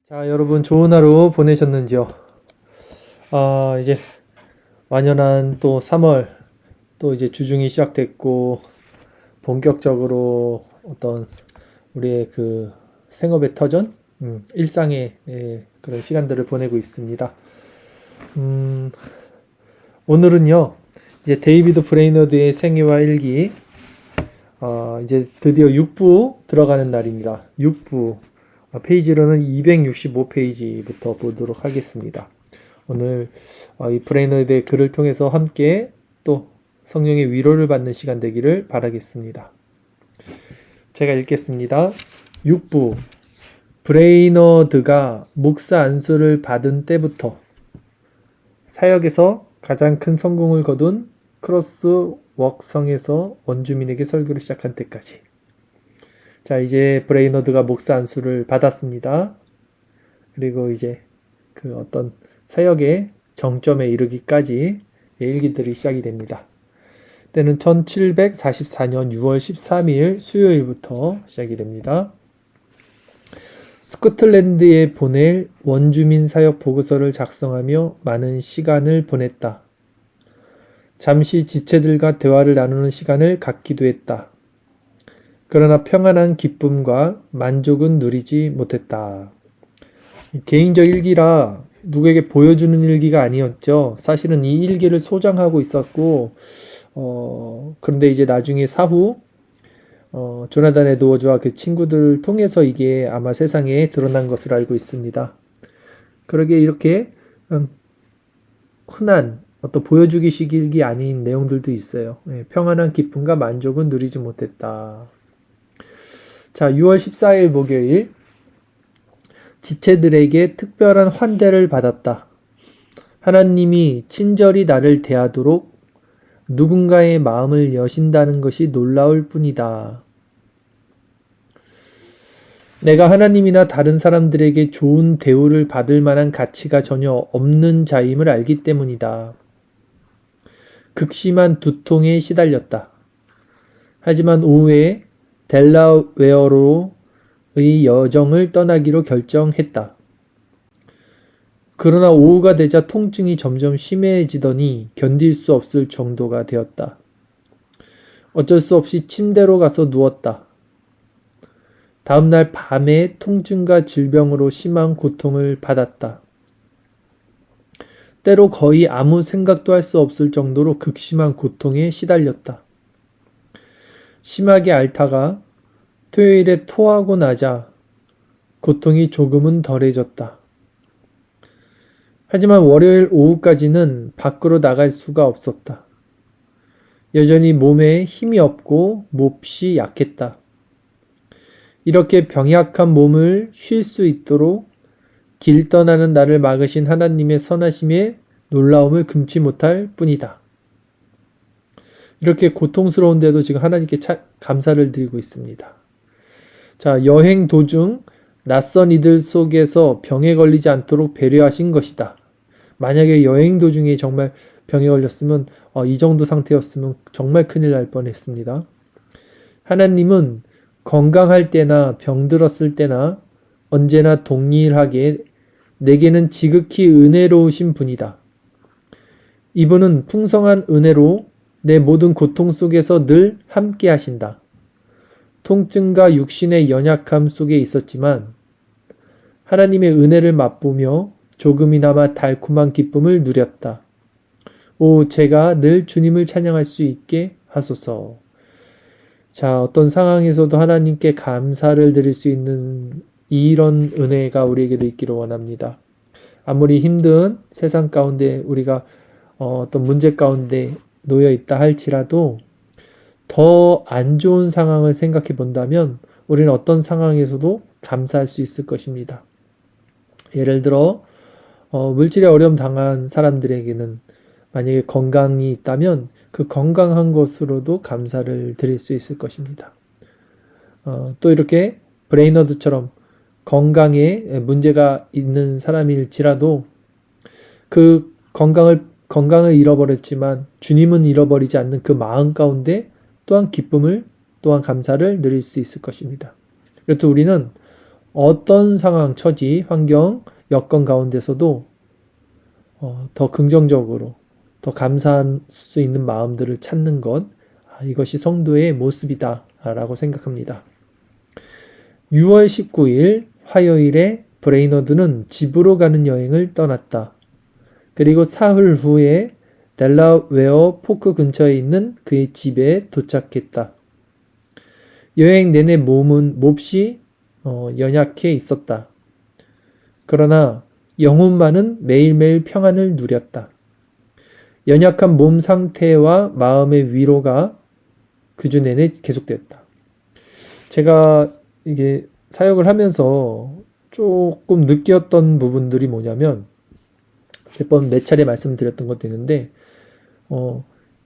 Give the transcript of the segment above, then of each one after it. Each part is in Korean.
자, 여러분 좋은 하루 보내셨는지요? 이제 완연한 또 3월 또 이제 주중이 시작됐고 본격적으로 어떤 우리의 그 생업의 터전, 일상의 그런 시간들을 보내고 있습니다. 음, 오늘은요, 이제 데이비드 브레이너드의 생애와 일기, 이제 드디어 6부 들어가는 날입니다. 6부. 페이지로는 265페이지부터 보도록 하겠습니다. 오늘 이 브레이너드의 글을 통해서 함께 또 성령의 위로를 받는 시간 되기를 바라겠습니다. 제가 읽겠습니다. 6부. 브레이너드가 목사 안수를 받은 때부터 사역에서 가장 큰 성공을 거둔 크로스웍성에서 원주민에게 설교를 시작한 때까지. 자, 이제 브레이너드가 목사 안수를 받았습니다. 그리고 이제 그 어떤 사역의 정점에 이르기까지 일기들이 시작이 됩니다. 때는 1744년 6월 13일 수요일부터 시작이 됩니다. 스코틀랜드에 보낼 원주민 사역 보고서를 작성하며 많은 시간을 보냈다. 잠시 지체들과 대화를 나누는 시간을 갖기도 했다. 그러나 평안한 기쁨과 만족은 누리지 못했다. 개인적 일기라 누구에게 보여주는 일기가 아니었죠. 사실은 이 일기를 소장하고 있었고, 그런데 이제 나중에 사후, 조나단 에드워즈와 그 친구들을 통해서 이게 아마 세상에 드러난 것으로 알고 있습니다. 그러게 이렇게 흔한 어떤 보여주기식 일기 아닌 내용들도 있어요. 평안한 기쁨과 만족은 누리지 못했다. 자, 6월 14일 목요일. 지체들에게 특별한 환대를 받았다. 하나님이 친절히 나를 대하도록 누군가의 마음을 여신다는 것이 놀라울 뿐이다. 내가 하나님이나 다른 사람들에게 좋은 대우를 받을 만한 가치가 전혀 없는 자임을 알기 때문이다. 극심한 두통에 시달렸다. 하지만 오후에 델라웨어로의 여정을 떠나기로 결정했다. 그러나 오후가 되자 통증이 점점 심해지더니 견딜 수 없을 정도가 되었다. 어쩔 수 없이 침대로 가서 누웠다. 다음날 밤에 통증과 질병으로 심한 고통을 받았다. 때로 거의 아무 생각도 할 수 없을 정도로 극심한 고통에 시달렸다. 심하게 앓다가 토요일에 토하고 나자 고통이 조금은 덜해졌다. 하지만 월요일 오후까지는 밖으로 나갈 수가 없었다. 여전히 몸에 힘이 없고 몹시 약했다. 이렇게 병약한 몸을 쉴 수 있도록 길 떠나는 나를 막으신 하나님의 선하심에 놀라움을 금치 못할 뿐이다. 이렇게 고통스러운데도 지금 하나님께 감사를 드리고 있습니다. 자, 여행 도중 낯선 이들 속에서 병에 걸리지 않도록 배려하신 것이다. 만약에 여행 도중에 정말 병에 걸렸으면 이 정도 상태였으면 정말 큰일 날 뻔했습니다. 하나님은 건강할 때나 병들었을 때나 언제나 동일하게 내게는 지극히 은혜로우신 분이다. 이분은 풍성한 은혜로 내 모든 고통 속에서 늘 함께 하신다. 통증과 육신의 연약함 속에 있었지만 하나님의 은혜를 맛보며 조금이나마 달콤한 기쁨을 누렸다. 오, 제가 늘 주님을 찬양할 수 있게 하소서. 자, 어떤 상황에서도 하나님께 감사를 드릴 수 있는 이런 은혜가 우리에게도 있기를 원합니다. 아무리 힘든 세상 가운데 우리가 어떤 문제 가운데 놓여 있다 할지라도 더 안 좋은 상황을 생각해 본다면 우리는 어떤 상황에서도 감사할 수 있을 것입니다. 예를 들어 물질의 어려움 당한 사람들에게는 만약에 건강이 있다면 그 건강한 것으로도 감사를 드릴 수 있을 것입니다. 또 이렇게 브레이너드처럼 건강에 문제가 있는 사람일지라도 그 건강을 잃어버렸지만 주님은 잃어버리지 않는 그 마음 가운데 또한 기쁨을 또한 감사를 누릴 수 있을 것입니다. 그래서 우리는 어떤 상황, 처지, 환경, 여건 가운데서도 더 긍정적으로, 더 감사할 수 있는 마음들을 찾는 것, 이것이 성도의 모습이다 라고 생각합니다. 6월 19일 화요일에 브레이너드는 집으로 가는 여행을 떠났다. 그리고 사흘 후에 델라웨어 포크 근처에 있는 그의 집에 도착했다. 여행 내내 몸은 몹시 연약해 있었다. 그러나 영혼만은 매일매일 평안을 누렸다. 연약한 몸 상태와 마음의 위로가 그 주 내내 계속되었다. 제가 이게 사역을 하면서 조금 느꼈던 부분들이 뭐냐면 몇 차례 말씀드렸던 것도 있는데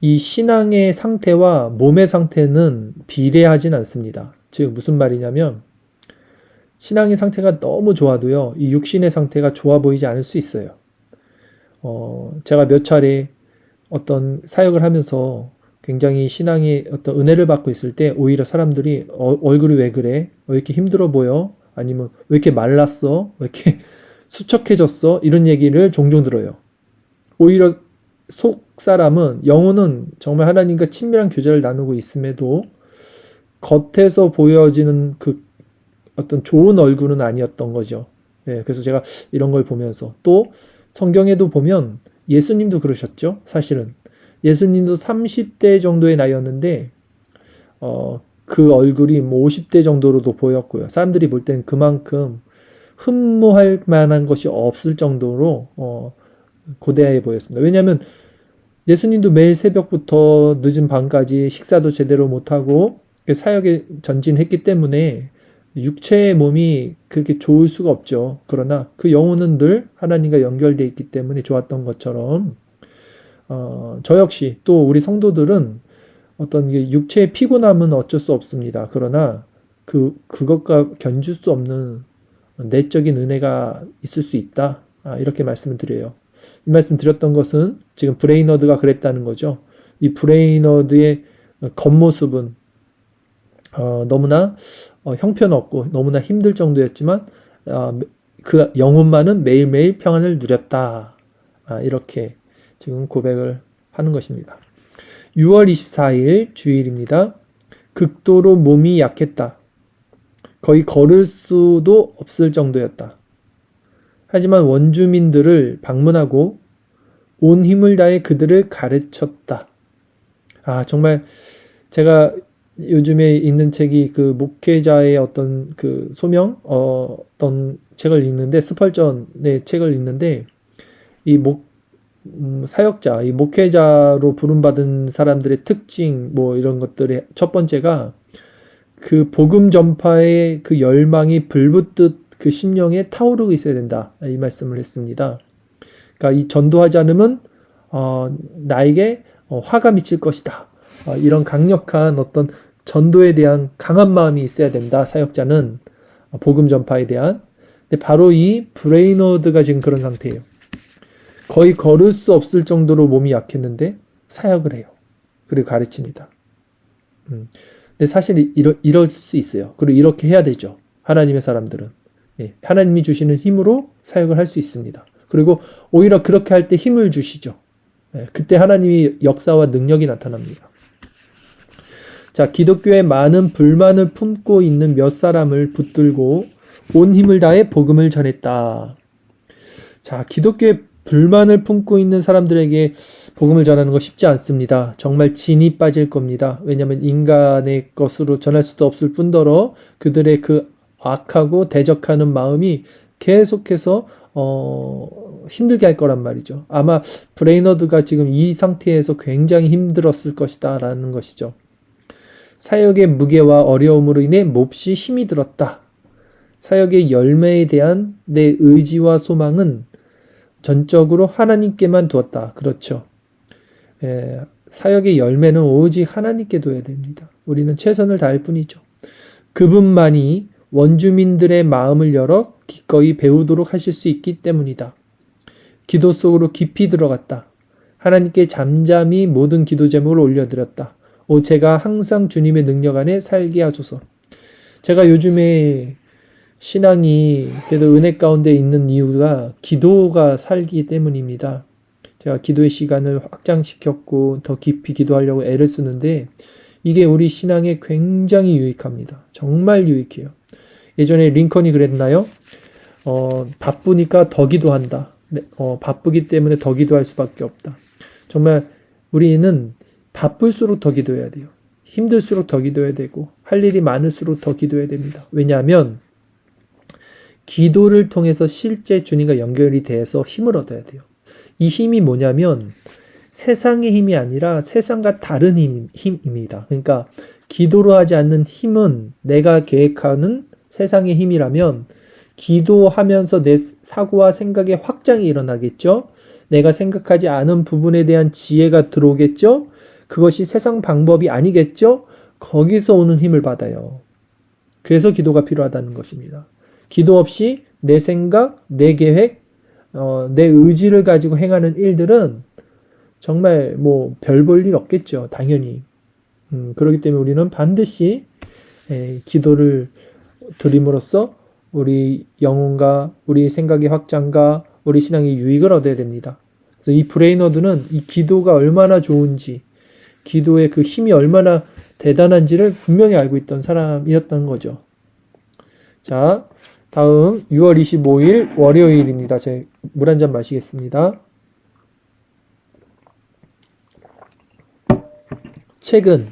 이 신앙의 상태와 몸의 상태는 비례하진 않습니다. 즉 무슨 말이냐면 신앙의 상태가 너무 좋아도요, 이 육신의 상태가 좋아 보이지 않을 수 있어요. 제가 몇 차례 어떤 사역을 하면서 굉장히 신앙의 어떤 은혜를 받고 있을 때 오히려 사람들이 얼굴이 왜 그래? 왜 이렇게 힘들어 보여? 아니면 왜 이렇게 말랐어? 왜 이렇게 수척해졌어? 이런 얘기를 종종 들어요. 오히려 속 사람은, 영혼은 정말 하나님과 친밀한 교제를 나누고 있음에도 겉에서 보여지는 그 어떤 좋은 얼굴은 아니었던 거죠. 예, 그래서 제가 이런 걸 보면서 또 성경에도 보면 예수님도 그러셨죠. 사실은 예수님도 30대 정도의 나이였는데 그 얼굴이 뭐 50대 정도로도 보였고요. 사람들이 볼 땐 그만큼 흠모할 만한 것이 없을 정도로 고대해 보였습니다. 왜냐하면 예수님도 매일 새벽부터 늦은 밤까지 식사도 제대로 못하고 사역에 전진했기 때문에 육체의 몸이 그렇게 좋을 수가 없죠. 그러나 그 영혼은 늘 하나님과 연결되어 있기 때문에 좋았던 것처럼 저 역시 또 우리 성도들은 어떤 육체의 피곤함은 어쩔 수 없습니다. 그러나 그것과 견줄 수 없는 내적인 은혜가 있을 수 있다. 이렇게 말씀을 드려요. 이 말씀 드렸던 것은 지금 브레이너드가 그랬다는 거죠. 이 브레이너드의 겉모습은 너무나 형편없고 너무나 힘들 정도였지만 그 영혼만은 매일매일 평안을 누렸다. 이렇게 지금 고백을 하는 것입니다. 6월 24일 주일입니다. 극도로 몸이 약했다. 거의 걸을 수도 없을 정도였다. 하지만 원주민들을 방문하고 온 힘을 다해 그들을 가르쳤다. 정말 제가 요즘에 읽는 책이 그 목회자의 어떤 그 소명, 어떤 책을 읽는데, 스펄전의 책을 읽는데, 이 사역자, 이 목회자로 부름받은 사람들의 특징, 뭐 이런 것들의 첫 번째가 그 복음 전파의 그 열망이 불붙듯 그 심령에 타오르고 있어야 된다. 이 말씀을 했습니다. 그러니까 이 전도하지 않으면 나에게 화가 미칠 것이다. 이런 강력한 어떤 전도에 대한 강한 마음이 있어야 된다. 사역자는 복음 전파에 대한. 근데 바로 이 브레이너드가 지금 그런 상태예요. 거의 걸을 수 없을 정도로 몸이 약했는데 사역을 해요. 그리고 가르칩니다. 근데 사실 이럴 수 있어요. 그리고 이렇게 해야 되죠. 하나님의 사람들은. 예, 하나님이 주시는 힘으로 사역을 할 수 있습니다. 그리고 오히려 그렇게 할 때 힘을 주시죠. 예, 그때 하나님이 역사와 능력이 나타납니다. 자, 기독교에 많은 불만을 품고 있는 몇 사람을 붙들고 온 힘을 다해 복음을 전했다. 자, 기독교에 불만을 품고 있는 사람들에게 복음을 전하는 거 쉽지 않습니다. 정말 진이 빠질 겁니다. 왜냐하면 인간의 것으로 전할 수도 없을 뿐더러 그들의 그 악하고 대적하는 마음이 계속해서 힘들게 할 거란 말이죠. 아마 브레이너드가 지금 이 상태에서 굉장히 힘들었을 것이다 라는 것이죠. 사역의 무게와 어려움으로 인해 몹시 힘이 들었다. 사역의 열매에 대한 내 의지와 소망은 전적으로 하나님께만 두었다. 그렇죠. 사역의 열매는 오직 하나님께 둬야 됩니다. 우리는 최선을 다할 뿐이죠. 그분만이 원주민들의 마음을 열어 기꺼이 배우도록 하실 수 있기 때문이다. 기도 속으로 깊이 들어갔다. 하나님께 잠잠히 모든 기도 제목을 올려드렸다. 제가 항상 주님의 능력 안에 살게 하소서. 제가 요즘에 신앙이 그래도 은혜 가운데 있는 이유가 기도가 살기 때문입니다. 제가 기도의 시간을 확장시켰고 더 깊이 기도하려고 애를 쓰는데 이게 우리 신앙에 굉장히 유익합니다. 정말 유익해요. 예전에 링컨이 그랬나요? 바쁘니까 더 기도한다. 바쁘기 때문에 더 기도할 수밖에 없다. 정말 우리는 바쁠수록 더 기도해야 돼요. 힘들수록 더 기도해야 되고 할 일이 많을수록 더 기도해야 됩니다. 왜냐하면 기도를 통해서 실제 주님과 연결이 돼서 힘을 얻어야 돼요. 이 힘이 뭐냐면 세상의 힘이 아니라 세상과 다른 힘입니다. 그러니까 기도로 하지 않는 힘은 내가 계획하는 세상의 힘이라면 기도하면서 내 사고와 생각의 확장이 일어나겠죠. 내가 생각하지 않은 부분에 대한 지혜가 들어오겠죠. 그것이 세상 방법이 아니겠죠. 거기서 오는 힘을 받아요. 그래서 기도가 필요하다는 것입니다. 기도 없이 내 생각, 내 계획, 내 의지를 가지고 행하는 일들은 정말 뭐 별 볼 일 없겠죠. 당연히. 그렇기 때문에 우리는 반드시 기도를 드림으로써 우리 영혼과 우리 생각의 확장과 우리 신앙의 유익을 얻어야 됩니다. 그래서 이 브레이너드는 이 기도가 얼마나 좋은지, 기도의 그 힘이 얼마나 대단한지를 분명히 알고 있던 사람이었던 거죠. 자, 다음 6월 25일 월요일입니다. 제가 물 한 잔 마시겠습니다. 최근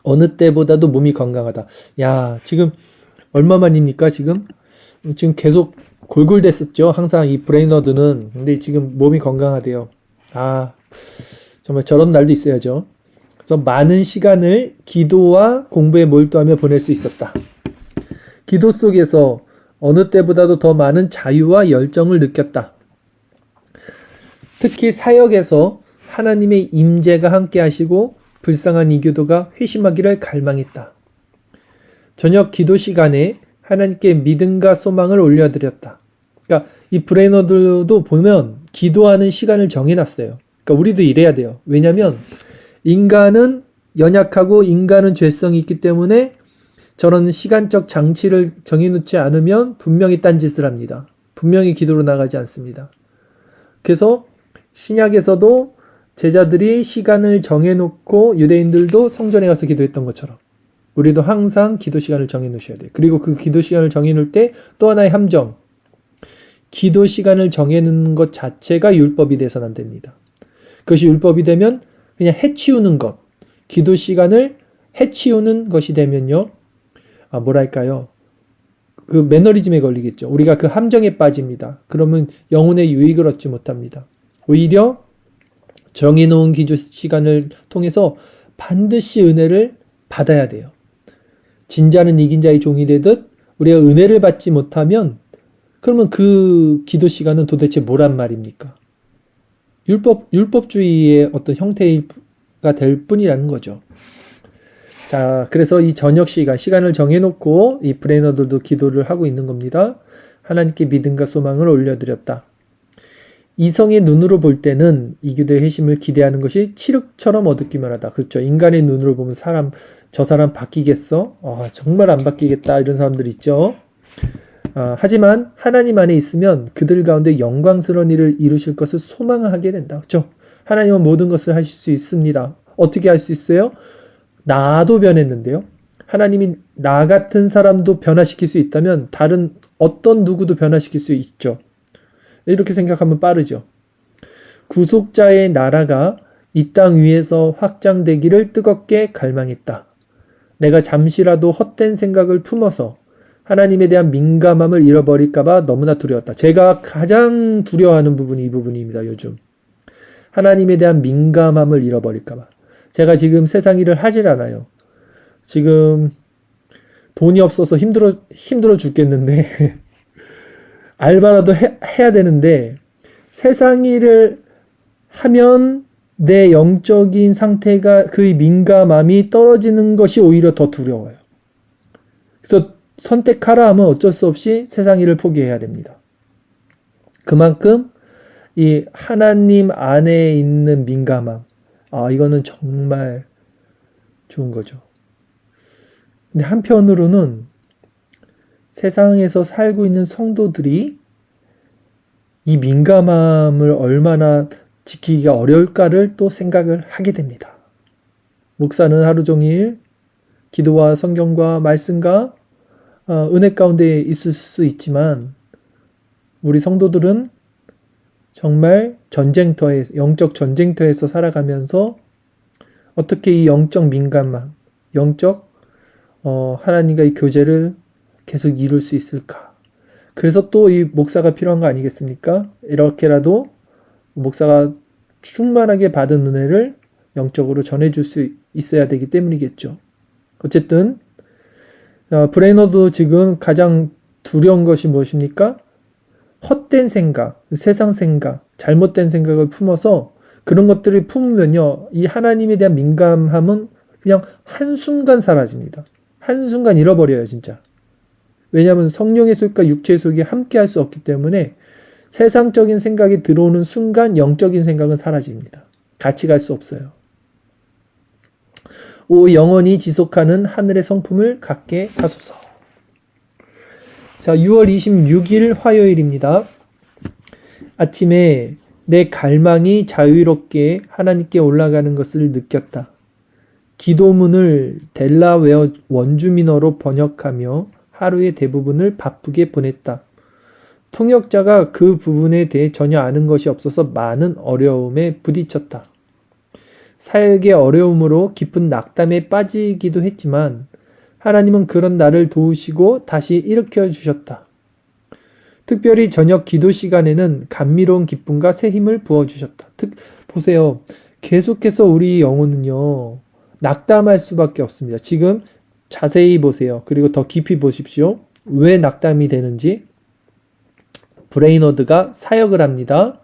어느 때보다도 몸이 건강하다. 야, 지금 얼마만입니까? 지금 계속 골골댔었죠. 항상 이 브레이너드는. 근데 지금 몸이 건강하대요. 아, 정말 저런 날도 있어야죠. 그래서 많은 시간을 기도와 공부에 몰두하며 보낼 수 있었다. 기도 속에서 어느 때보다도 더 많은 자유와 열정을 느꼈다. 특히 사역에서 하나님의 임재가 함께 하시고 불쌍한 이교도가 회심하기를 갈망했다. 저녁 기도 시간에 하나님께 믿음과 소망을 올려드렸다. 그러니까 이 브레너들도 보면 기도하는 시간을 정해놨어요. 그러니까 우리도 이래야 돼요. 왜냐하면 인간은 연약하고 인간은 죄성이 있기 때문에 저런 시간적 장치를 정해놓지 않으면 분명히 딴짓을 합니다. 분명히 기도로 나가지 않습니다. 그래서 신약에서도 제자들이 시간을 정해놓고 유대인들도 성전에 가서 기도했던 것처럼 우리도 항상 기도 시간을 정해놓으셔야 돼요. 그리고 그 기도 시간을 정해놓을 때 또 하나의 함정, 기도 시간을 정해놓는 것 자체가 율법이 돼서는 안 됩니다. 그것이 율법이 되면 그냥 해치우는 것, 기도 시간을 해치우는 것이 되면요, 뭐랄까요, 그 매너리즘에 걸리겠죠. 우리가 그 함정에 빠집니다. 그러면 영혼의 유익을 얻지 못합니다. 오히려 정해놓은 기도 시간을 통해서 반드시 은혜를 받아야 돼요. 진자는 이긴 자의 종이 되듯 우리가 은혜를 받지 못하면 그러면 그 기도 시간은 도대체 뭐란 말입니까? 율법주의의 어떤 형태가 될 뿐이라는 거죠. 자, 그래서 이 저녁 시간을 정해놓고 이 브레너들도 기도를 하고 있는 겁니다. 하나님께 믿음과 소망을 올려드렸다. 이성의 눈으로 볼 때는 이 기도의 회심을 기대하는 것이 칠흑처럼 어둡기만 하다. 그렇죠. 인간의 눈으로 보면 저 사람 바뀌겠어? 정말 안 바뀌겠다. 이런 사람들 있죠. 하지만 하나님 안에 있으면 그들 가운데 영광스러운 일을 이루실 것을 소망하게 된다. 그렇죠. 하나님은 모든 것을 하실 수 있습니다. 어떻게 할 수 있어요? 나도 변했는데요. 하나님이 나 같은 사람도 변화시킬 수 있다면 다른 어떤 누구도 변화시킬 수 있죠. 이렇게 생각하면 빠르죠. 구속자의 나라가 이 땅 위에서 확장되기를 뜨겁게 갈망했다. 내가 잠시라도 헛된 생각을 품어서 하나님에 대한 민감함을 잃어버릴까봐 너무나 두려웠다. 제가 가장 두려워하는 부분이 이 부분입니다. 요즘 하나님에 대한 민감함을 잃어버릴까봐. 제가 지금 세상 일을 하질 않아요. 지금 돈이 없어서 힘들어 죽겠는데 알바라도 해야 되는데 세상 일을 하면 내 영적인 상태가 그의 민감함이 떨어지는 것이 오히려 더 두려워요. 그래서 선택하라 하면 어쩔 수 없이 세상 일을 포기해야 됩니다. 그만큼 이 하나님 안에 있는 민감함, 이거는 정말 좋은 거죠. 근데 한편으로는 세상에서 살고 있는 성도들이 이 민감함을 얼마나 지키기가 어려울까를 또 생각을 하게 됩니다. 목사는 하루 종일 기도와 성경과 말씀과 은혜 가운데 있을 수 있지만 우리 성도들은 정말 영적 전쟁터에서 살아가면서 어떻게 이 영적 민감함, 하나님과의 교제를 계속 이룰 수 있을까? 그래서 또 이 목사가 필요한 거 아니겠습니까? 이렇게라도 목사가 충만하게 받은 은혜를 영적으로 전해줄 수 있어야 되기 때문이겠죠. 어쨌든 브레이너도 지금 가장 두려운 것이 무엇입니까? 헛된 생각, 세상 생각, 잘못된 생각을 품어서 그런 것들을 품으면요, 이 하나님에 대한 민감함은 그냥 한순간 사라집니다. 한순간 잃어버려요, 진짜. 왜냐하면 성령의 속과 육체의 속이 함께 할 수 없기 때문에 세상적인 생각이 들어오는 순간 영적인 생각은 사라집니다. 같이 갈 수 없어요. 오 영원히 지속하는 하늘의 성품을 갖게 하소서. 자, 6월 26일 화요일입니다. 아침에 내 갈망이 자유롭게 하나님께 올라가는 것을 느꼈다. 기도문을 델라웨어 원주민어로 번역하며 하루의 대부분을 바쁘게 보냈다. 통역자가 그 부분에 대해 전혀 아는 것이 없어서 많은 어려움에 부딪혔다. 사역의 어려움으로 깊은 낙담에 빠지기도 했지만 하나님은 그런 나를 도우시고 다시 일으켜 주셨다. 특별히 저녁 기도 시간에는 감미로운 기쁨과 새 힘을 부어주셨다. 보세요. 계속해서 우리 영혼은요, 낙담할 수밖에 없습니다. 지금 자세히 보세요. 그리고 더 깊이 보십시오. 왜 낙담이 되는지. 브레이너드가 사역을 합니다.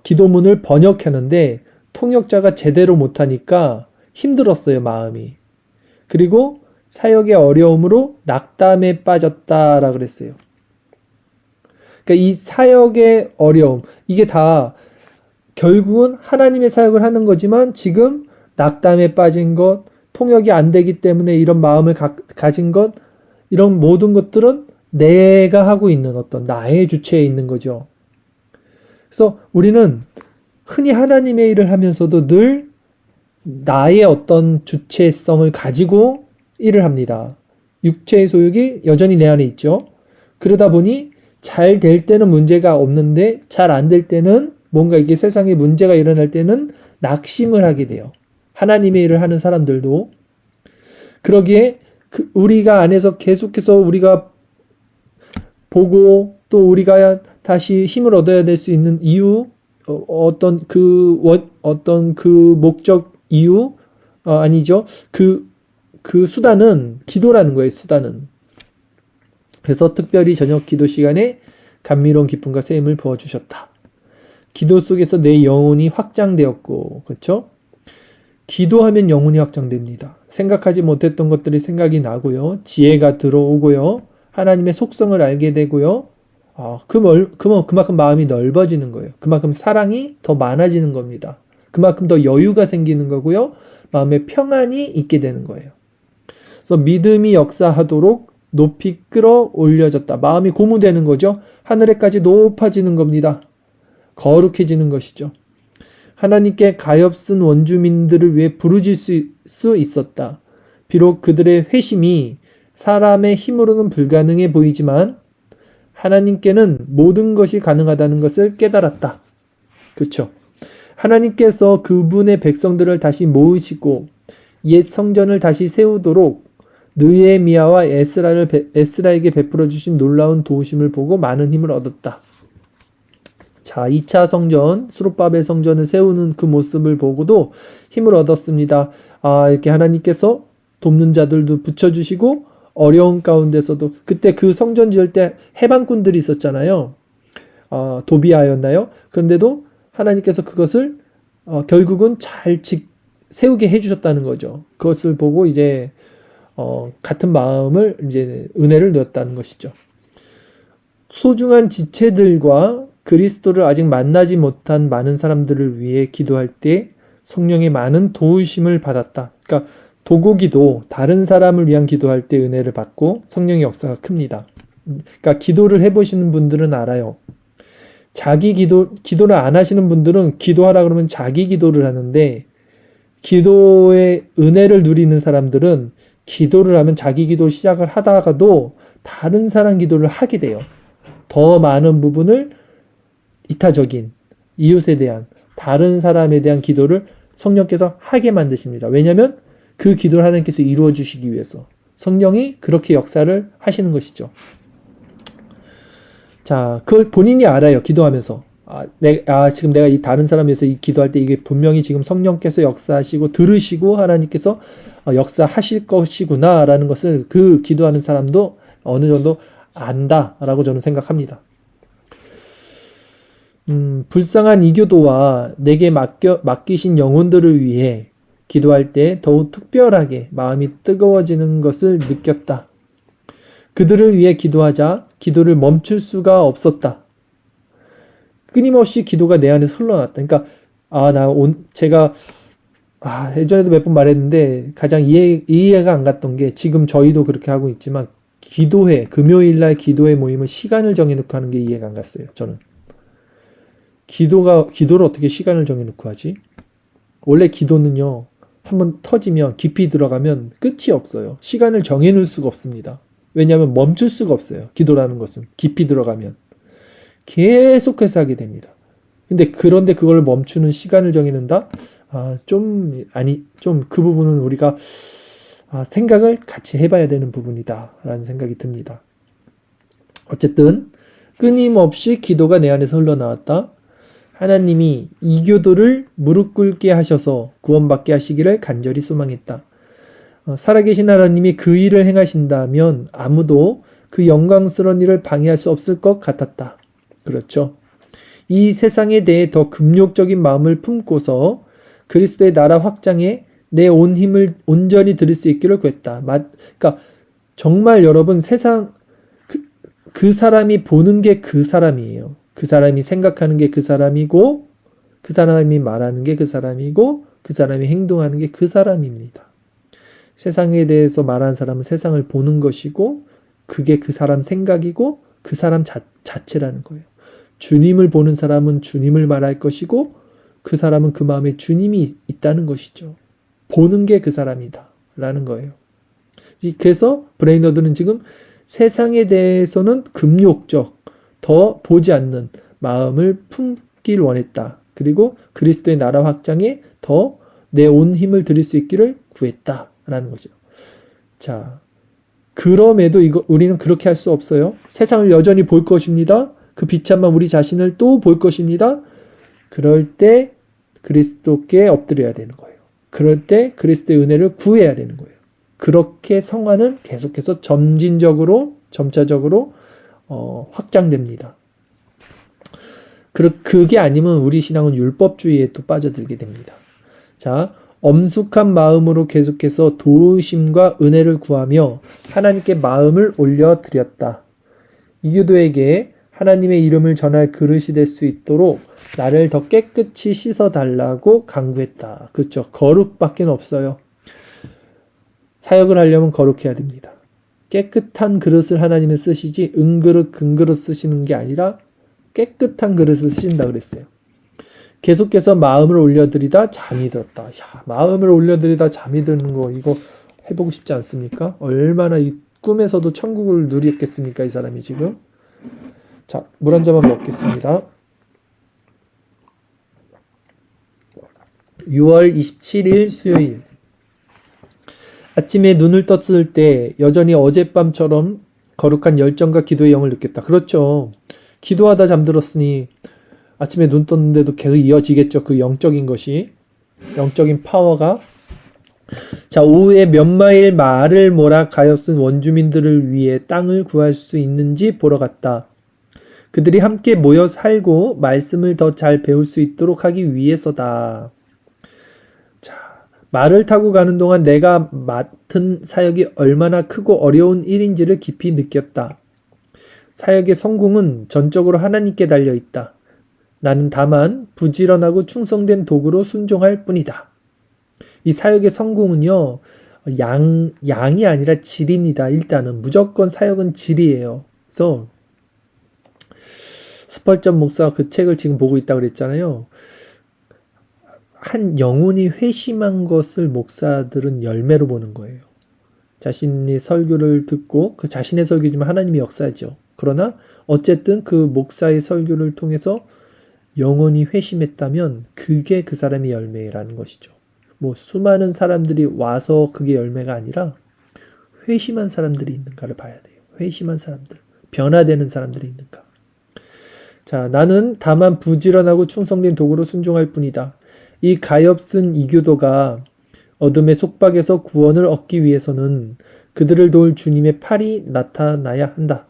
기도문을 번역하는데 통역자가 제대로 못하니까 힘들었어요, 마음이. 그리고 사역의 어려움으로 낙담에 빠졌다라 그랬어요. 그러니까 이 사역의 어려움, 이게 다 결국은 하나님의 사역을 하는 거지만 지금 낙담에 빠진 것, 통역이 안 되기 때문에 이런 마음을 가진 것, 이런 모든 것들은 내가 하고 있는 어떤 나의 주체에 있는 거죠. 그래서 우리는 흔히 하나님의 일을 하면서도 늘 나의 어떤 주체성을 가지고 일을 합니다. 육체의 소욕이 여전히 내 안에 있죠. 그러다 보니 잘 될 때는 문제가 없는데 잘 안 될 때는 뭔가 이게 세상에 문제가 일어날 때는 낙심을 하게 돼요. 하나님의 일을 하는 사람들도. 그러기에 우리가 안에서 계속해서 우리가 보고 또 우리가 다시 힘을 얻어야 될 수 있는 이유, 어떤 그 목적 이유, 아니죠. 그 수단은 기도라는 거예요, 수단은. 그래서 특별히 저녁 기도 시간에 감미로운 기쁨과 새 힘을 부어주셨다. 기도 속에서 내 영혼이 확장되었고, 그렇죠? 기도하면 영혼이 확장됩니다. 생각하지 못했던 것들이 생각이 나고요. 지혜가 들어오고요. 하나님의 속성을 알게 되고요. 그만큼 마음이 넓어지는 거예요. 그만큼 사랑이 더 많아지는 겁니다. 그만큼 더 여유가 생기는 거고요. 마음에 평안이 있게 되는 거예요. 그래서 믿음이 역사하도록 높이 끌어올려졌다. 마음이 고무되는 거죠. 하늘에까지 높아지는 겁니다. 거룩해지는 것이죠. 하나님께 가엾은 원주민들을 위해 부르질 수 있었다. 비록 그들의 회심이 사람의 힘으로는 불가능해 보이지만 하나님께는 모든 것이 가능하다는 것을 깨달았다. 그렇죠? 하나님께서 그분의 백성들을 다시 모으시고 옛 성전을 다시 세우도록 느헤미야와 에스라에게 베풀어 주신 놀라운 도우심을 보고 많은 힘을 얻었다. 자, 2차 성전, 수룹바벨 성전을 세우는 그 모습을 보고도 힘을 얻었습니다. 이렇게 하나님께서 돕는 자들도 붙여주시고 어려운 가운데서도 그때 그 성전 지을 때 해방꾼들이 있었잖아요. 도비아였나요? 그런데도 하나님께서 그것을 결국은 잘 세우게 해주셨다는 거죠. 그것을 보고 이제 같은 마음을 이제 은혜를 누렸다는 것이죠. 소중한 지체들과 그리스도를 아직 만나지 못한 많은 사람들을 위해 기도할 때 성령의 많은 도우심을 받았다. 그러니까 도구기도, 다른 사람을 위한 기도할 때 은혜를 받고 성령의 역사가 큽니다. 그러니까 기도를 해보시는 분들은 알아요. 기도를 안 하시는 분들은 기도하라 그러면 자기 기도를 하는데, 기도의 은혜를 누리는 사람들은 기도를 하면 자기 기도 시작을 하다가도 다른 사람 기도를 하게 돼요. 더 많은 부분을 이타적인, 이웃에 대한, 다른 사람에 대한 기도를 성령께서 하게 만드십니다. 왜냐하면 그 기도를 하나님께서 이루어 주시기 위해서 성령이 그렇게 역사를 하시는 것이죠. 자, 그걸 본인이 알아요. 기도하면서. 지금 내가 이 다른 사람 위해서 이 기도할 때 이게 분명히 지금 성령께서 역사하시고 들으시고 하나님께서 역사하실 것이구나 라는 것을 그 기도하는 사람도 어느 정도 안다라고 저는 생각합니다. 불쌍한 이교도와 내게 맡기신 영혼들을 위해 기도할 때 더욱 특별하게 마음이 뜨거워지는 것을 느꼈다. 그들을 위해 기도하자 기도를 멈출 수가 없었다. 끊임없이 기도가 내 안에서 흘러났다. 그러니까 제가 예전에도 몇 번 말했는데 가장 이해가 안 갔던 게, 지금 저희도 그렇게 하고 있지만 금요일날 기도회 모임은 시간을 정해놓고 하는 게 이해가 안 갔어요. 저는 기도를 어떻게 시간을 정해놓고 하지? 원래 기도는요, 한번 터지면 깊이 들어가면 끝이 없어요. 시간을 정해놓을 수가 없습니다. 왜냐하면 멈출 수가 없어요. 기도라는 것은 깊이 들어가면 계속해서 하게 됩니다. 그런데 그걸 멈추는 시간을 정해놓는다? 좀 그 부분은 우리가 생각을 같이 해봐야 되는 부분이다 라는 생각이 듭니다. 어쨌든 끊임없이 기도가 내 안에서 흘러나왔다. 하나님이 이교도를 무릎 꿇게 하셔서 구원받게 하시기를 간절히 소망했다. 살아계신 하나님이 그 일을 행하신다면 아무도 그 영광스러운 일을 방해할 수 없을 것 같았다. 그렇죠. 이 세상에 대해 더 금욕적인 마음을 품고서 그리스도의 나라 확장에 내 온 힘을 온전히 들일 수 있기를 구했다. 그러니까 정말 여러분, 세상 그 사람이 보는 게 그 사람이에요. 그 사람이 생각하는 게 그 사람이고, 그 사람이 말하는 게 그 사람이고, 그 사람이 행동하는 게 그 사람입니다. 세상에 대해서 말하는 사람은 세상을 보는 것이고, 그게 그 사람 생각이고 그 사람 자체라는 거예요. 주님을 보는 사람은 주님을 말할 것이고, 그 사람은 그 마음에 주님이 있다는 것이죠. 보는 게 그 사람이다 라는 거예요. 그래서 브레이너드는 지금 세상에 대해서는 금욕적, 더 보지 않는 마음을 품길 원했다. 그리고 그리스도의 나라 확장에 더 내 온 힘을 들일 수 있기를 구했다 라는 거죠. 자, 그럼에도 우리는 그렇게 할 수 없어요. 세상을 여전히 볼 것입니다. 그 비참한 우리 자신을 또 볼 것입니다. 그럴 때 그리스도께 엎드려야 되는 거예요. 그럴 때 그리스도의 은혜를 구해야 되는 거예요. 그렇게 성화는 계속해서 점차적으로 확장됩니다. 그게 아니면 우리 신앙은 율법주의에 또 빠져들게 됩니다. 자, 엄숙한 마음으로 계속해서 도우심과 은혜를 구하며 하나님께 마음을 올려드렸다. 이교도에게 하나님의 이름을 전할 그릇이 될 수 있도록 나를 더 깨끗이 씻어달라고 간구했다. 그렇죠. 거룩밖에 없어요. 사역을 하려면 거룩해야 됩니다. 깨끗한 그릇을 하나님은 쓰시지 은그릇 금그릇 쓰시는 게 아니라 깨끗한 그릇을 쓰신다 그랬어요. 계속해서 마음을 올려드리다 잠이 들었다. 마음을 올려드리다 잠이 드는 거 이거 해보고 싶지 않습니까? 얼마나 이 꿈에서도 천국을 누리겠습니까? 이 사람이 지금. 자, 물 한 잔만 먹겠습니다. 6월 27일 수요일. 아침에 눈을 떴을 때 여전히 어젯밤처럼 거룩한 열정과 기도의 영을 느꼈다. 그렇죠. 기도하다 잠들었으니 아침에 눈 떴는데도 계속 이어지겠죠. 그 영적인 것이. 영적인 파워가. 자, 오후에 몇 마일 말을 몰아 가엾은 쓴 원주민들을 위해 땅을 구할 수 있는지 보러 갔다. 그들이 함께 모여 살고 말씀을 더 잘 배울 수 있도록 하기 위해서다. 자, 말을 타고 가는 동안 내가 맡은 사역이 얼마나 크고 어려운 일인지를 깊이 느꼈다. 사역의 성공은 전적으로 하나님께 달려있다. 나는 다만 부지런하고 충성된 도구로 순종할 뿐이다. 이 사역의 성공은요, 양이 아니라 질입니다. 일단은 무조건 사역은 질이에요. 그래서 스펄전 목사가 그 책을 지금 보고 있다고 그랬잖아요. 한 영혼이 회심한 것을 목사들은 열매로 보는 거예요. 자신이 설교를 듣고 그 자신의 설교지만 하나님의 역사죠. 그러나 어쨌든 그 목사의 설교를 통해서 영혼이 회심했다면 그게 그 사람의 열매라는 것이죠. 뭐 수많은 사람들이 와서 그게 열매가 아니라 회심한 사람들이 있는가를 봐야 돼요. 회심한 사람들, 변화되는 사람들이 있는가. 자, 나는 다만 부지런하고 충성된 도구로 순종할 뿐이다. 이 가엾은 이교도가 어둠의 속박에서 구원을 얻기 위해서는 그들을 도울 주님의 팔이 나타나야 한다.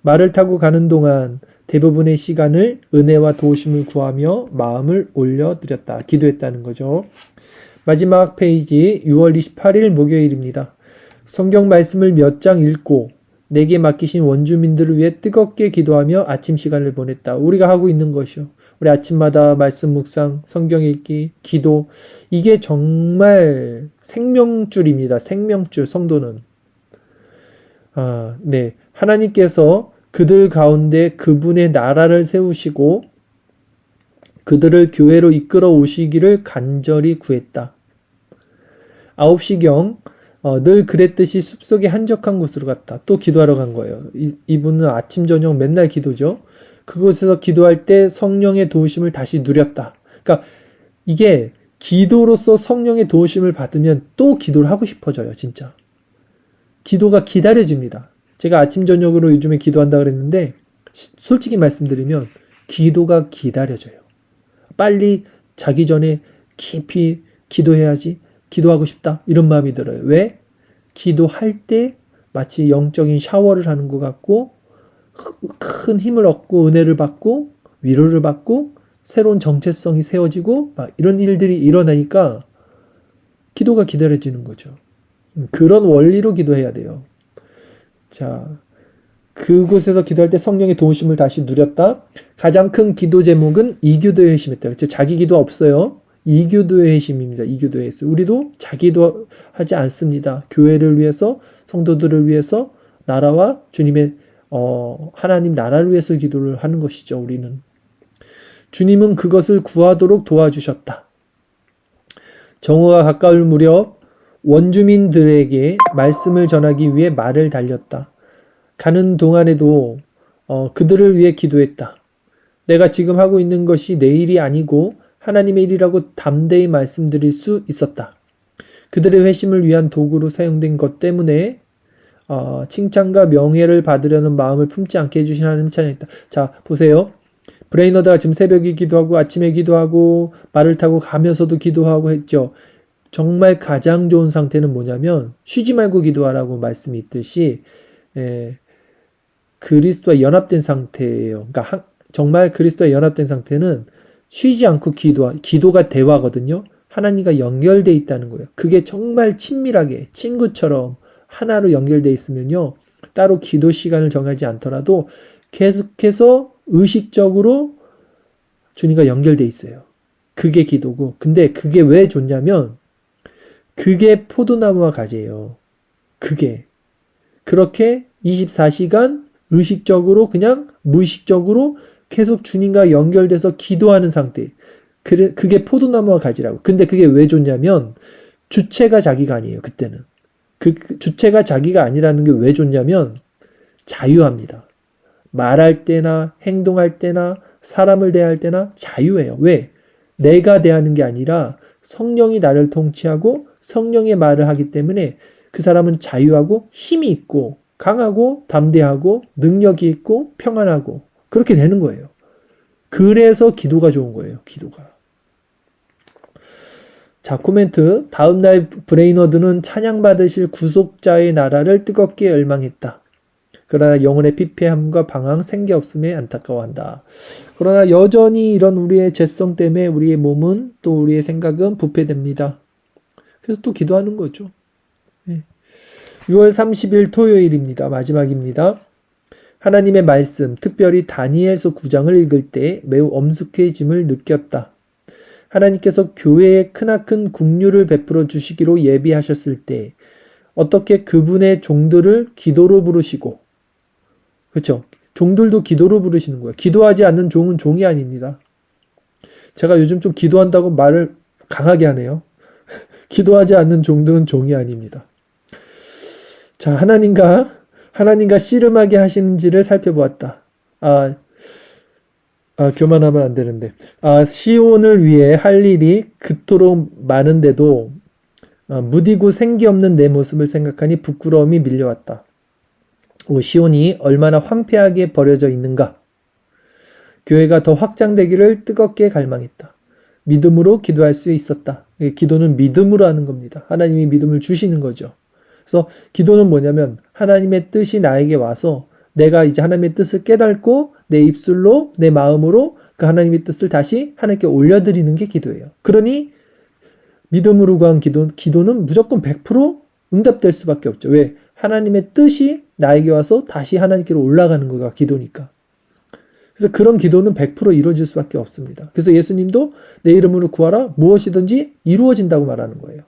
말을 타고 가는 동안 대부분의 시간을 은혜와 도우심을 구하며 마음을 올려드렸다. 기도했다는 거죠. 마지막 페이지 6월 28일 목요일입니다. 성경 말씀을 몇 장 읽고 내게 맡기신 원주민들을 위해 뜨겁게 기도하며 아침 시간을 보냈다. 우리가 하고 있는 것이요. 우리 아침마다 말씀 묵상, 성경 읽기, 기도. 이게 정말 생명줄입니다. 생명줄, 성도는. 네. 하나님께서 그들 가운데 그분의 나라를 세우시고 그들을 교회로 이끌어 오시기를 간절히 구했다. 9시경 늘 그랬듯이 숲속의 한적한 곳으로 갔다. 또 기도하러 간 거예요. 이분은 아침 저녁 맨날 기도죠. 그곳에서 기도할 때 성령의 도우심을 다시 누렸다. 그러니까 이게 기도로서 성령의 도우심을 받으면 또 기도를 하고 싶어져요. 진짜. 기도가 기다려집니다. 제가 아침 저녁으로 요즘에 기도한다 그랬는데 솔직히 말씀드리면 기도가 기다려져요. 빨리 자기 전에 깊이 기도해야지. 기도하고 싶다. 이런 마음이 들어요. 왜? 기도할 때 마치 영적인 샤워를 하는 것 같고 큰 힘을 얻고 은혜를 받고 위로를 받고 새로운 정체성이 세워지고 막 이런 일들이 일어나니까 기도가 기다려지는 거죠. 그런 원리로 기도해야 돼요. 자, 그곳에서 기도할 때 성령의 도우심을 다시 누렸다. 가장 큰 기도 제목은 이교도의 회심했다. 자기 기도 없어요. 이교도의 회심입니다. 이교도의 회심. 우리도 자기도 하지 않습니다. 교회를 위해서, 성도들을 위해서, 나라와 주님의 하나님 나라를 위해서 기도를 하는 것이죠. 우리는. 주님은 그것을 구하도록 도와주셨다. 정오가 가까울 무렵 원주민들에게 말씀을 전하기 위해 말을 달렸다. 가는 동안에도 그들을 위해 기도했다. 내가 지금 하고 있는 것이 내 일이 아니고 하나님의 일이라고 담대히 말씀드릴 수 있었다. 그들의 회심을 위한 도구로 사용된 것 때문에 칭찬과 명예를 받으려는 마음을 품지 않게 해주신 하나님 찬양했다. 자, 보세요. 브레이너드가 지금 새벽에 기도하고 아침에 기도하고 말을 타고 가면서도 기도하고 했죠. 정말 가장 좋은 상태는 뭐냐면 쉬지 말고 기도하라고 말씀이 있듯이 그리스도와 연합된 상태예요. 그러니까 정말 그리스도와 연합된 상태는 쉬지 않고 기도가 대화거든요. 하나님과 연결돼 있다는 거예요. 그게 정말 친밀하게 친구처럼 하나로 연결돼 있으면요. 따로 기도 시간을 정하지 않더라도 계속해서 의식적으로 주님과 연결돼 있어요. 그게 기도고. 근데 그게 왜 좋냐면 그게 포도나무와 가지예요. 그게. 그렇게 24시간 의식적으로 그냥 무의식적으로 계속 주님과 연결돼서 기도하는 상태. 그게 포도나무와 가지라고. 근데 그게 왜 좋냐면 주체가 자기가 아니에요. 그때는. 그 주체가 자기가 아니라는 게 왜 좋냐면 자유합니다. 말할 때나 행동할 때나 사람을 대할 때나 자유해요. 왜? 내가 대하는 게 아니라 성령이 나를 통치하고 성령의 말을 하기 때문에 그 사람은 자유하고 힘이 있고 강하고 담대하고 능력이 있고 평안하고 그렇게 되는 거예요. 그래서 기도가 좋은 거예요. 기도가. 자, 코멘트. 다음날 브레이너드는 찬양받으실 구속자의 나라를 뜨겁게 열망했다. 그러나 영혼의 피폐함과 방황, 생기 없음에 안타까워한다. 그러나 여전히 이런 우리의 죄성 때문에 우리의 몸은 또 우리의 생각은 부패됩니다. 그래서 또 기도하는 거죠. 6월 30일 토요일입니다. 마지막입니다. 하나님의 말씀, 특별히 다니엘서 9장을 읽을 때 매우 엄숙해짐을 느꼈다. 하나님께서 교회에 크나큰 국류를 베풀어 주시기로 예비하셨을 때 어떻게 그분의 종들을 기도로 부르시고, 그렇죠? 종들도 기도로 부르시는 거예요. 기도하지 않는 종은 종이 아닙니다. 제가 요즘 좀 기도한다고 말을 강하게 하네요. 기도하지 않는 종들은 종이 아닙니다. 자, 하나님과 씨름하게 하시는지를 살펴보았다. 교만하면 안 되는데. 시온을 위해 할 일이 그토록 많은데도 무디고 생기 없는 내 모습을 생각하니 부끄러움이 밀려왔다. 시온이 얼마나 황폐하게 버려져 있는가. 교회가 더 확장되기를 뜨겁게 갈망했다. 믿음으로 기도할 수 있었다. 기도는 믿음으로 하는 겁니다. 하나님이 믿음을 주시는 거죠. 그래서 기도는 뭐냐면 하나님의 뜻이 나에게 와서 내가 이제 하나님의 뜻을 깨닫고 내 입술로 내 마음으로 그 하나님의 뜻을 다시 하나님께 올려드리는 게 기도예요. 그러니 믿음으로 구한 기도는 무조건 100% 응답될 수밖에 없죠. 왜? 하나님의 뜻이 나에게 와서 다시 하나님께로 올라가는 거가 기도니까. 그래서 그런 기도는 100% 이루어질 수밖에 없습니다. 그래서 예수님도 내 이름으로 구하라 무엇이든지 이루어진다고 말하는 거예요.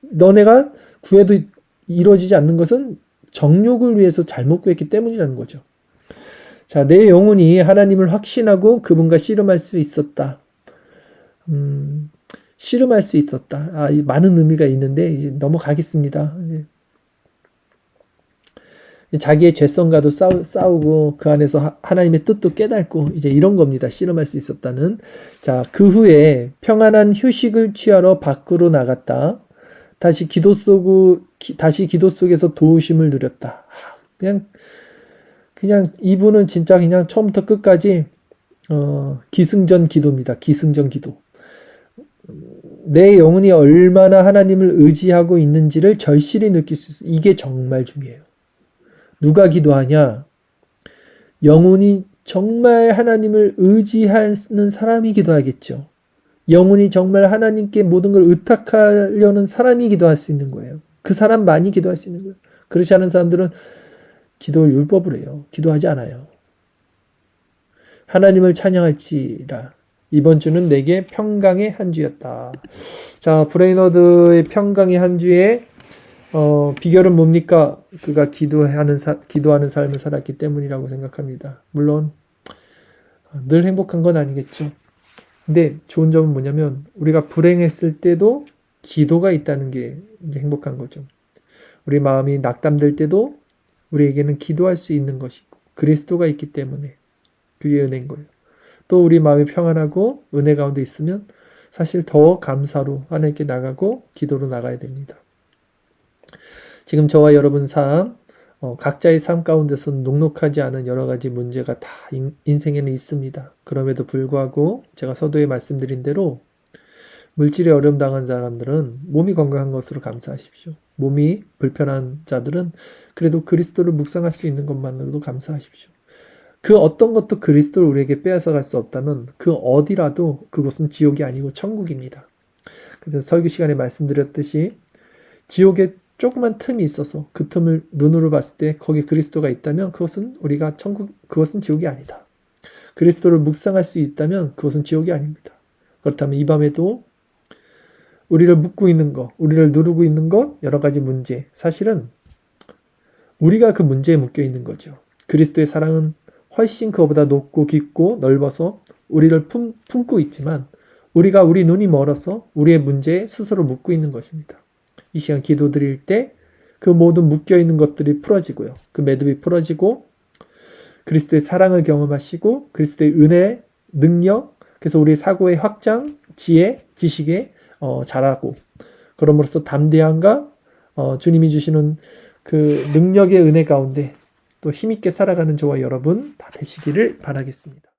너네가 구해도 이루어지지 않는 것은 정욕을 위해서 잘못 구했기 때문이라는 거죠. 자, 내 영혼이 하나님을 확신하고 그분과 씨름할 수 있었다. 씨름할 수 있었다. 많은 의미가 있는데 이제 넘어가겠습니다. 자기의 죄성과도 싸우고 그 안에서 하나님의 뜻도 깨닫고 이제 이런 겁니다. 씨름할 수 있었다는. 자, 그 후에 평안한 휴식을 취하러 밖으로 나갔다. 다시 기도 속에서 도우심을 누렸다. 그냥 이분은 진짜 그냥 처음부터 끝까지 기승전 기도입니다. 기승전 기도. 내 영혼이 얼마나 하나님을 의지하고 있는지를 절실히 느낄 수 있어요. 이게 정말 중요해요. 누가 기도하냐? 영혼이 정말 하나님을 의지하는 사람이 기도하겠죠. 영혼이 정말 하나님께 모든 걸 의탁하려는 사람이 기도할 수 있는 거예요. 그 사람만이 기도할 수 있는 거예요. 그렇지 않은 사람들은 기도를 율법을 해요. 기도하지 않아요. 하나님을 찬양할지라. 이번 주는 내게 평강의 한 주였다. 자, 브레이너드의 평강의 한 주에 비결은 뭡니까? 그가 기도하는 삶을 살았기 때문이라고 생각합니다. 물론 늘 행복한 건 아니겠죠. 근데 좋은 점은 뭐냐면 우리가 불행했을 때도 기도가 있다는 게 이제 행복한 거죠. 우리 마음이 낙담될 때도 우리에게는 기도할 수 있는 것이고 그리스도가 있기 때문에 그게 은혜인 거예요. 또 우리 마음이 평안하고 은혜 가운데 있으면 사실 더 감사로 하나님께 나가고 기도로 나가야 됩니다. 지금 저와 여러분 삶, 각자의 삶 가운데서 녹록하지 않은 여러 가지 문제가 다 인생에는 있습니다. 그럼에도 불구하고 제가 서두에 말씀드린 대로 물질에 어려움 당한 사람들은 몸이 건강한 것으로 감사하십시오. 몸이 불편한 자들은 그래도 그리스도를 묵상할 수 있는 것만으로도 감사하십시오. 그 어떤 것도 그리스도를 우리에게 빼앗아 갈 수 없다면 그 어디라도 그곳은 지옥이 아니고 천국입니다. 그래서 설교 시간에 말씀드렸듯이 지옥에 조그만 틈이 있어서 그 틈을 눈으로 봤을 때 거기에 그리스도가 있다면 그것은 그것은 지옥이 아니다. 그리스도를 묵상할 수 있다면 그것은 지옥이 아닙니다. 그렇다면 이 밤에도 우리를 묶고 있는 것, 우리를 누르고 있는 것, 여러 가지 문제. 사실은 우리가 그 문제에 묶여 있는 거죠. 그리스도의 사랑은 훨씬 그보다 높고 깊고 넓어서 우리를 품고 있지만 우리가 우리 눈이 멀어서 우리의 문제에 스스로 묶고 있는 것입니다. 이 시간 기도 드릴 때 그 모든 묶여있는 것들이 풀어지고요. 그 매듭이 풀어지고 그리스도의 사랑을 경험하시고 그리스도의 은혜, 능력, 그래서 우리의 사고의 확장, 지혜, 지식에 자라고 그럼으로써 담대함과 주님이 주시는 그 능력의 은혜 가운데 또 힘있게 살아가는 저와 여러분 다 되시기를 바라겠습니다.